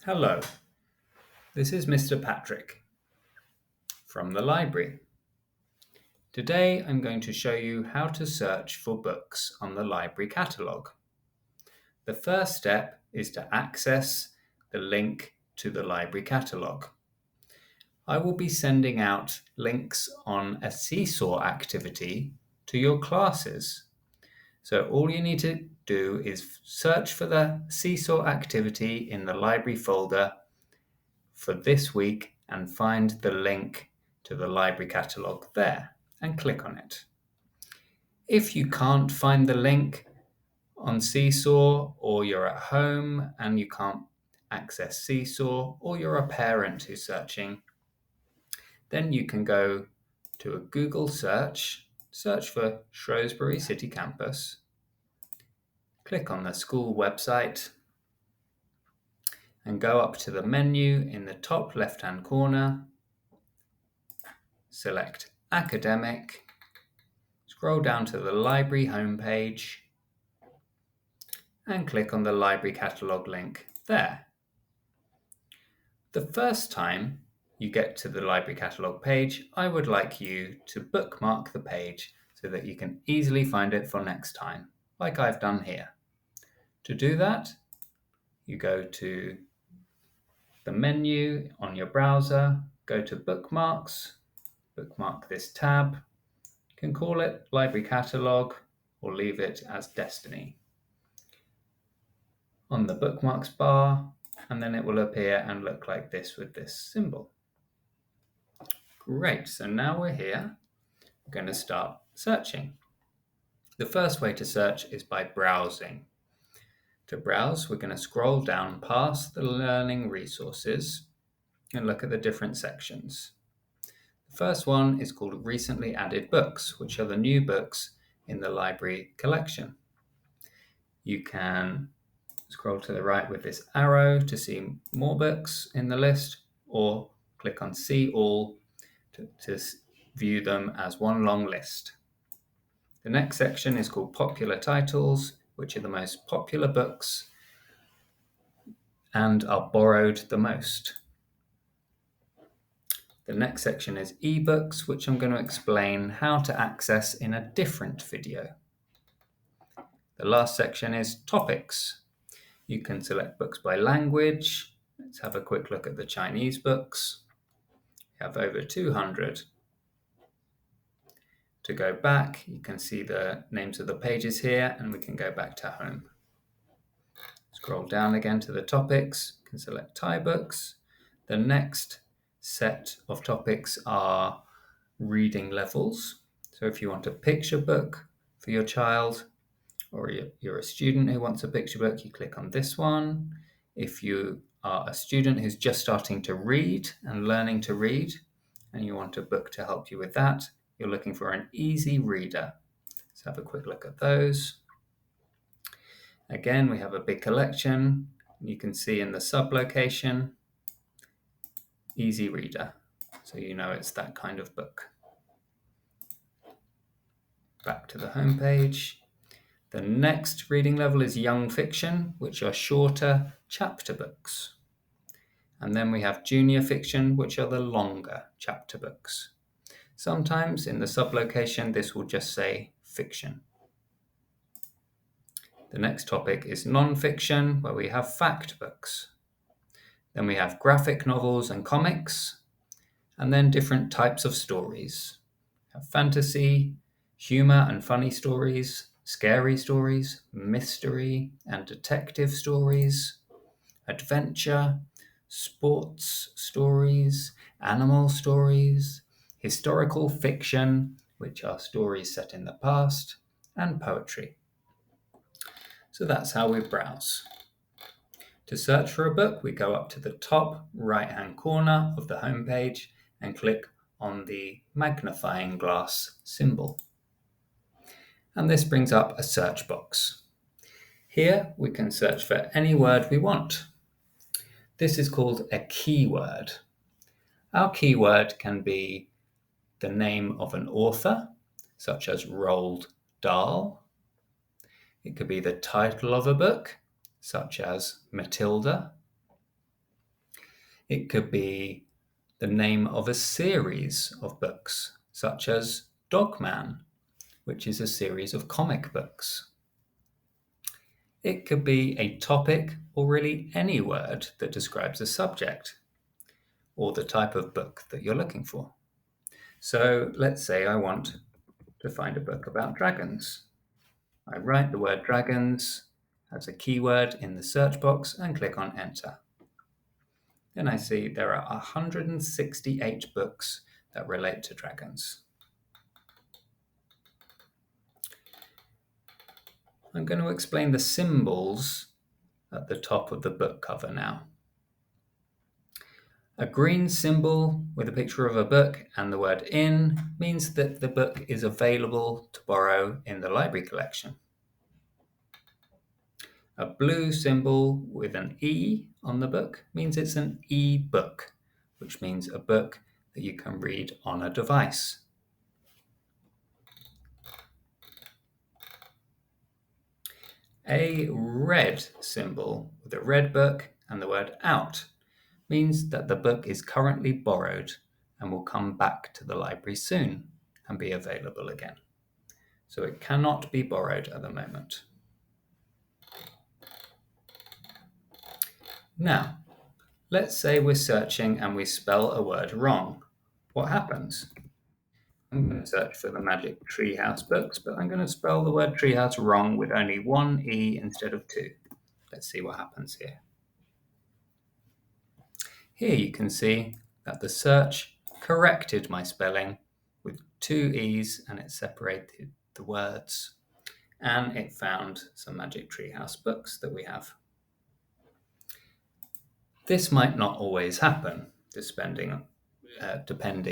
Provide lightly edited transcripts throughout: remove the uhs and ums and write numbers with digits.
Hello, this is Mr. Patrick from the library. Today I'm going to show you how to search for books on the library catalogue. The first step is to access the link to the library catalogue. I will be sending out links on a seesaw activity to your classes. So all you need to do is search for the seesaw activity in the library folder for this week and find the link to the library catalogue there and click on it. If you can't find the link on Seesaw, or you're at home and you can't access Seesaw, or you're a parent who's searching, then you can go to a Google search for Shrewsbury City Campus, click on the school website and go up to the menu in the top left-hand corner, select Academic, scroll down to the library homepage and click on the library catalogue link there. The first time you get to the library catalogue page, I would like you to bookmark the page so that you can easily find it for next time, like I've done here. To do that, you go to the menu on your browser, go to Bookmarks, bookmark this tab. You can call it Library Catalogue or leave it as Destiny. On the bookmarks bar, and then it will appear and look like this with this symbol. Great, so now we're here. We're going to start searching. The first way to search is by browsing. To browse, we're going to scroll down past the learning resources and look at the different sections. The first one is called Recently Added Books, which are the new books in the library collection. You can scroll to the right with this arrow to see more books in the list, or click on See All to view them as one long list. The next section is called Popular Titles, which are the most popular books and are borrowed the most. The next section is eBooks, which I'm going to explain how to access in a different video. The last section is Topics. You can select books by language. Let's have a quick look at the Chinese books. We have over 200. To go back, you can see the names of the pages here, and we can go back to home. Scroll down again to the topics, you can select Thai books. The next set of topics are reading levels. So if you want a picture book for your child, or you're a student who wants a picture book, you click on this one. If you are a student who's just starting to read and learning to read, and you want a book to help you with that, you're looking for an easy reader. Let's have a quick look at those. Again, we have a big collection. You can see in the sub-location, easy reader. So you know it's that kind of book. Back to the home page. The next reading level is young fiction, which are shorter chapter books. And then we have junior fiction, which are the longer chapter books. Sometimes in the sub-location, this will just say fiction. The next topic is non-fiction, where we have fact books. Then we have graphic novels and comics, and then different types of stories. We have fantasy, humor and funny stories, scary stories, mystery and detective stories, adventure, sports stories, animal stories, historical fiction, which are stories set in the past, and poetry. So that's how we browse. To search for a book, we go up to the top right-hand corner of the home page and click on the magnifying glass symbol. And this brings up a search box. Here we can search for any word we want. This is called a keyword. Our keyword can be the name of an author, such as Roald Dahl. It could be the title of a book, such as Matilda. It could be the name of a series of books, such as Dogman, which is a series of comic books. It could be a topic or really any word that describes a subject or the type of book that you're looking for. So let's say I want to find a book about dragons. I write the word dragons as a keyword in the search box and click on enter. Then I see there are 168 books that relate to dragons. I'm going to explain the symbols at the top of the book cover now. A green symbol with a picture of a book and the word in means that the book is available to borrow in the library collection. A blue symbol with an E on the book means it's an e-book, which means a book that you can read on a device. A red symbol with a red book and the word out means that the book is currently borrowed and will come back to the library soon and be available again. So it cannot be borrowed at the moment. Now, let's say we're searching and we spell a word wrong. What happens? I'm going to search for the Magic Treehouse books, but I'm going to spell the word treehouse wrong with only one E instead of two. Let's see what happens here. Here you can see that the search corrected my spelling with two E's and it separated the words. And it found some Magic Treehouse books that we have. This might not always happen, depending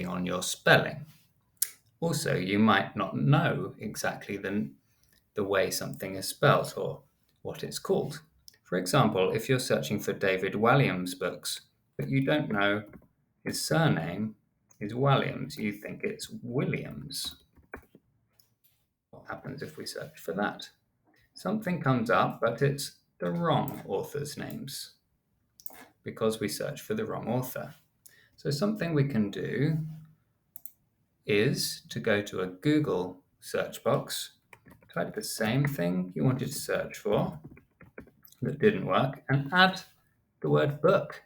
on your spelling. Also, you might not know exactly the way something is spelt or what it's called. For example, if you're searching for David Walliams books, but you don't know his surname is Walliams, you think it's Williams. What happens if we search for that? Something comes up, but it's the wrong author's names because we search for the wrong author. So something we can do is to go to a Google search box, type the same thing you wanted to search for that didn't work, and add the word book.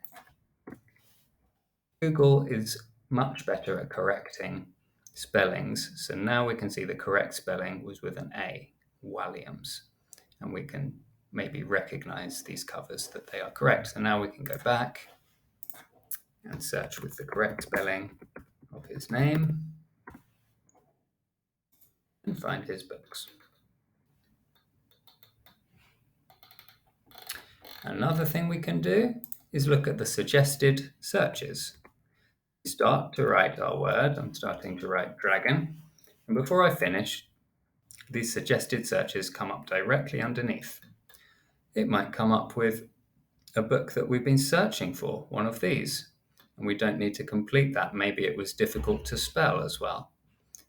Google is much better at correcting spellings, so now we can see the correct spelling was with an A, Walliams, and we can maybe recognize these covers that they are correct. So now we can go back and search with the correct spelling of his name and find his books. Another thing we can do is look at the suggested searches. We start to write our word. I'm starting to write dragon. And before I finish, these suggested searches come up directly underneath. It might come up with a book that we've been searching for, one of these, and we don't need to complete that. Maybe it was difficult to spell as well.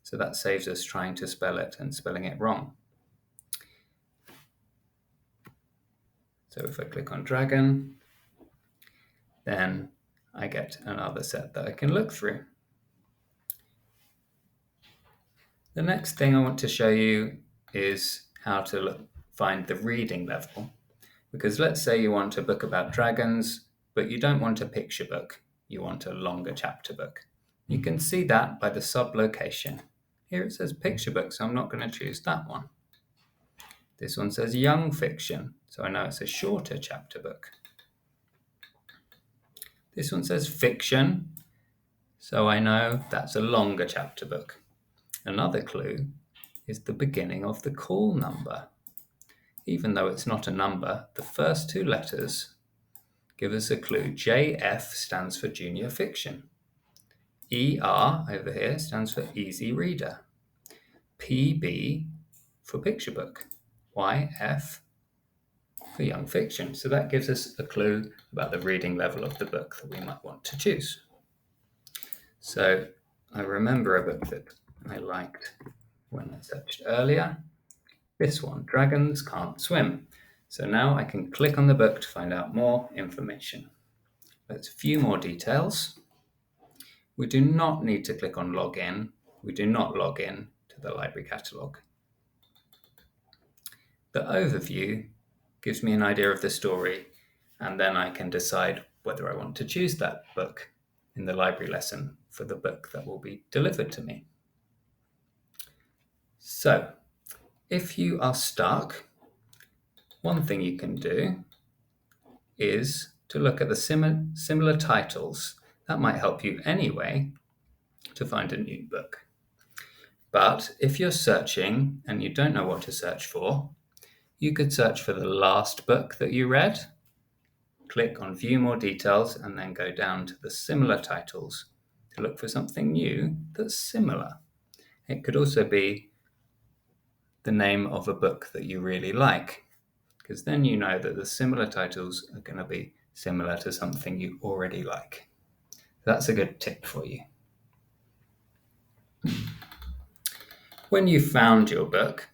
So that saves us trying to spell it and spelling it wrong. So if I click on dragon, then I get another set that I can look through. The next thing I want to show you is how to find the reading level. Because let's say you want a book about dragons, but you don't want a picture book. You want a longer chapter book. You can see that by the sub-location. Here it says picture book, so I'm not going to choose that one. This one says young fiction, so I know it's a shorter chapter book. This one says fiction, so I know that's a longer chapter book. Another clue is the beginning of the call number. Even though it's not a number, the first two letters give us a clue. JF stands for junior fiction. ER over here stands for easy reader. PB for picture book. YF for young fiction. So that gives us a clue about the reading level of the book that we might want to choose. So I remember a book that I liked when I searched earlier. This one, Dragons Can't Swim. So now I can click on the book to find out more information. Let's view more details. We do not need to click on login. We do not log in to the library catalogue. The overview gives me an idea of the story, and then I can decide whether I want to choose that book in the library lesson for the book that will be delivered to me. So, if you are stuck, one thing you can do is to look at the similar titles. That might help you anyway to find a new book. But if you're searching and you don't know what to search for, you could search for the last book that you read, click on View More Details, and then go down to the similar titles to look for something new that's similar. It could also be the name of a book that you really like, because then you know that the similar titles are going to be similar to something you already like. That's a good tip for you. When you've found your book,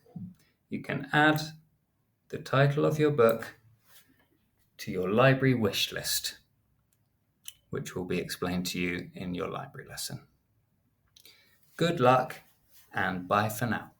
you can add the title of your book to your library wish list, which will be explained to you in your library lesson. Good luck and bye for now.